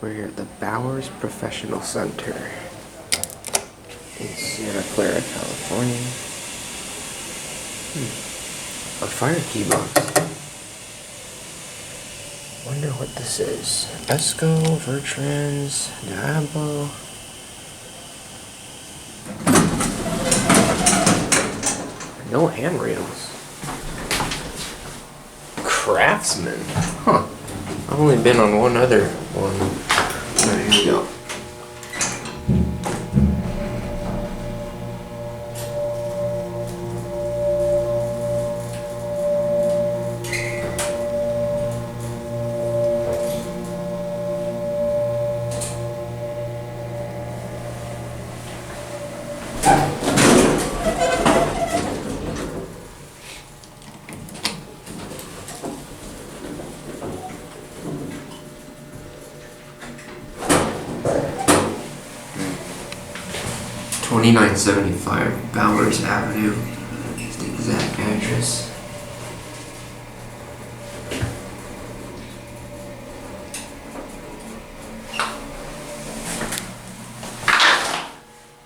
We're at the Bowers Professional Center in Santa Clara, California. A fire key box. Wonder what this is. ESCO, Vertrans, Diablo. No handrails. Craftsman. Huh. I've only been on one other one. There you go. $29.75 Bowers Avenue is the exact address.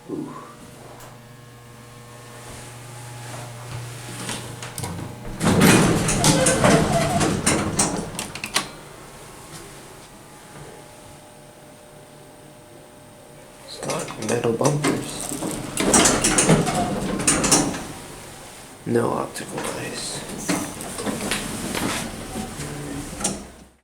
Ooh. Stock metal bumpers. No optical ice.